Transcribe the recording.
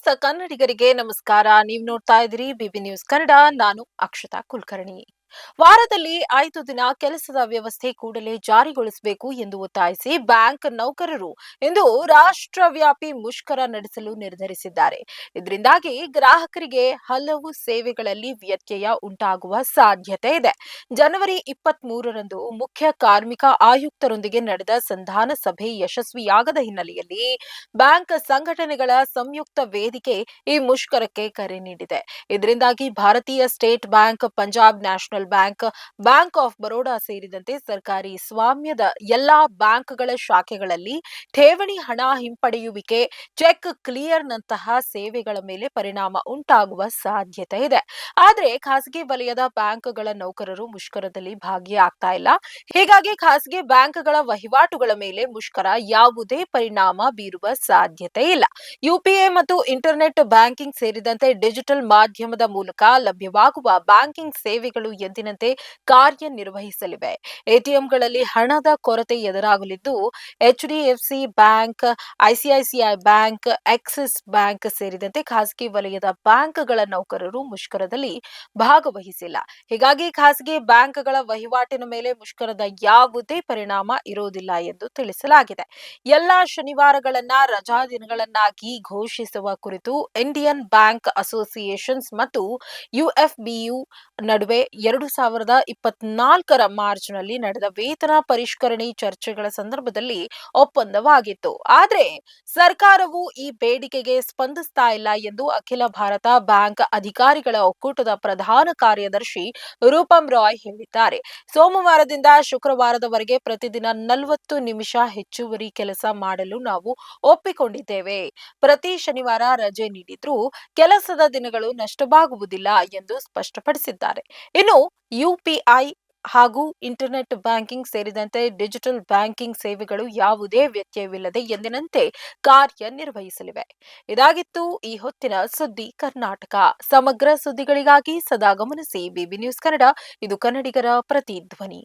ಸಮಸ್ತ ಕನ್ನಡಿಗರಿಗೆ ನಮಸ್ಕಾರ. ನೀವು ನೋಡ್ತಾ ಇದ್ದೀರಿ ಬಿಬಿ ನ್ಯೂಸ್ ಕನ್ನಡ. ನಾನು ಅಕ್ಷತಾ ಕುಲಕರ್ಣಿ. ವಾರದಲ್ಲಿ 5 ದಿನ ಕೆಲಸದ ವ್ಯವಸ್ಥೆ ಕೂಡಲೇ ಜಾರಿಗೊಳಿಸಬೇಕು ಎಂದು ಒತ್ತಾಯಿಸಿ ಬ್ಯಾಂಕ್ ನೌಕರರು ಇಂದು ರಾಷ್ಟ್ರವ್ಯಾಪಿ ಮುಷ್ಕರ ನಡೆಸಲು ನಿರ್ಧರಿಸಿದ್ದಾರೆ. ಇದರಿಂದಾಗಿ ಗ್ರಾಹಕರಿಗೆ ಹಲವು ಸೇವೆಗಳಲ್ಲಿ ವ್ಯತ್ಯಯ ಉಂಟಾಗುವ ಸಾಧ್ಯತೆ ಇದೆ. ಜನವರಿ 23ರಂದು ಮುಖ್ಯ ಕಾರ್ಮಿಕ ಆಯುಕ್ತರೊಂದಿಗೆ ನಡೆದ ಸಂಧಾನ ಸಭೆ ಯಶಸ್ವಿಯಾಗದ ಹಿನ್ನೆಲೆಯಲ್ಲಿ ಬ್ಯಾಂಕ್ ಸಂಘಟನೆಗಳ ಸಂಯುಕ್ತ ವೇದಿಕೆ ಈ ಮುಷ್ಕರಕ್ಕೆ ಕರೆ ನೀಡಿದೆ. ಇದರಿಂದಾಗಿ ಭಾರತೀಯ state bank, Punjab national bank, bank of Baroda ಸೇರಿದಂತೆ ಸರ್ಕಾರಿ ಸ್ವಾಮ್ಯದ ಎಲ್ಲಾ ಬ್ಯಾಂಕ್ಗಳ ಶಾಖೆಗಳಲ್ಲಿ ಠೇವಣಿ ಹಣ ಹಿಂಪಡೆಯುವಿಕೆ, ಚೆಕ್ ಕ್ಲಿಯರ್ನಂತಹ ಸೇವೆಗಳ ಮೇಲೆ ಪರಿಣಾಮ ಉಂಟಾಗುವ ಸಾಧ್ಯತೆ ಇದೆ. ಆದರೆ ಖಾಸಗಿ ವಲಯದ ಬ್ಯಾಂಕ್ಗಳ ನೌಕರರು ಮುಷ್ಕರದಲ್ಲಿ ಭಾಗಿಯಾಗ್ತಾ ಇಲ್ಲ. ಹೀಗಾಗಿ ಖಾಸಗಿ ಬ್ಯಾಂಕ್ಗಳ ವಹಿವಾಟುಗಳ ಮೇಲೆ ಮುಷ್ಕರ ಯಾವುದೇ ಪರಿಣಾಮ ಬೀರುವ ಸಾಧ್ಯತೆ ಇಲ್ಲ. ಯುಪಿಐ ಮತ್ತು ಇಂಟರ್ನೆಟ್ ಬ್ಯಾಂಕಿಂಗ್ ಸೇರಿದಂತೆ ಡಿಜಿಟಲ್ ಮಾಧ್ಯಮದ ಮೂಲಕ ಲಭ್ಯವಾಗುವ ಬ್ಯಾಂಕಿಂಗ್ ಸೇವೆಗಳು ಎಂದಿನಂತೆ ಕಾರ್ಯನಿರ್ವಹಿಸಲಿವೆ. ಎಟಿಎಂಗಳಲ್ಲಿ ಹಣದ ಕೊರತೆ ಎದುರಾಗಲಿದ್ದು, HDFC bank, ICICI bank, Axis bank ಸೇರಿದಂತೆ ಖಾಸಗಿ ವಲಯದ ಬ್ಯಾಂಕ್ಗಳ ನೌಕರರು ಮುಷ್ಕರದಲ್ಲಿ ಭಾಗವಹಿಸಿಲ್ಲ. ಹೀಗಾಗಿ ಖಾಸಗಿ ಬ್ಯಾಂಕ್ಗಳ ವಹಿವಾಟಿನ ಮೇಲೆ ಮುಷ್ಕರದ ಯಾವುದೇ ಪರಿಣಾಮ ಇರುವುದಿಲ್ಲ ಎಂದು ತಿಳಿಸಲಾಗಿದೆ. ಎಲ್ಲಾ ಶನಿವಾರಗಳನ್ನ ರಜಾ ದಿನಗಳನ್ನಾಗಿ ಘೋಷಿಸುವ ಕುರಿತು ಇಂಡಿಯನ್ ಬ್ಯಾಂಕ್ ಅಸೋಸಿಯೇಷನ್ಸ್ ಮತ್ತು ಯುಎಫ್ಬಿಯು ನಡುವೆ 2024ರ ಮಾರ್ಚ್ನಲ್ಲಿ ನಡೆದ ವೇತನ ಪರಿಷ್ಕರಣೆ ಚರ್ಚೆಗಳ ಸಂದರ್ಭದಲ್ಲಿ ಒಪ್ಪಂದವಾಗಿತ್ತು. ಆದರೆ ಸರ್ಕಾರವು ಈ ಬೇಡಿಕೆಗೆ ಸ್ಪಂದಿಸ್ತಾ ಇಲ್ಲ ಎಂದು ಅಖಿಲ ಭಾರತ ಬ್ಯಾಂಕ್ ಅಧಿಕಾರಿಗಳ ಒಕ್ಕೂಟದ ಪ್ರಧಾನ ಕಾರ್ಯದರ್ಶಿ ರೂಪಂ ರಾಯ್ ಹೇಳಿದ್ದಾರೆ. ಸೋಮವಾರದಿಂದ ಶುಕ್ರವಾರದವರೆಗೆ ಪ್ರತಿದಿನ 40 ನಿಮಿಷ ಹೆಚ್ಚುವರಿ ಕೆಲಸ ಮಾಡಲು ನಾವು ಒಪ್ಪಿಕೊಂಡಿದ್ದೇವೆ. ಪ್ರತಿ ಶನಿವಾರ ರಜೆ ನೀಡಿದ್ರೂ ಕೆಲಸದ ದಿನಗಳು ನಷ್ಟವಾಗುವುದಿಲ್ಲ ಎಂದು ಸ್ಪಷ್ಟಪಡಿಸಿದ್ದಾರೆ. ಇನ್ನು ಯುಪಿಐ ಹಾಗೂ ಇಂಟರ್ನೆಟ್ ಬ್ಯಾಂಕಿಂಗ್ ಸೇರಿದಂತೆ ಡಿಜಿಟಲ್ ಬ್ಯಾಂಕಿಂಗ್ ಸೇವೆಗಳು ಯಾವುದೇ ವ್ಯತ್ಯಯವಿಲ್ಲದೆ ಎಂದಿನಂತೆ ಕಾರ್ಯನಿರ್ವಹಿಸಲಿವೆ. ಇದಾಗಿತ್ತು ಈ ಹೊತ್ತಿನ ಸುದ್ದಿ ಕರ್ನಾಟಕ. ಸಮಗ್ರ ಸುದ್ದಿಗಳಿಗಾಗಿ ಸದಾ ಗಮನಿಸಿ ಬಿಬಿ ನ್ಯೂಸ್ ಕನ್ನಡ. ಇದು ಕನ್ನಡಿಗರ ಪ್ರತಿಧ್ವನಿ.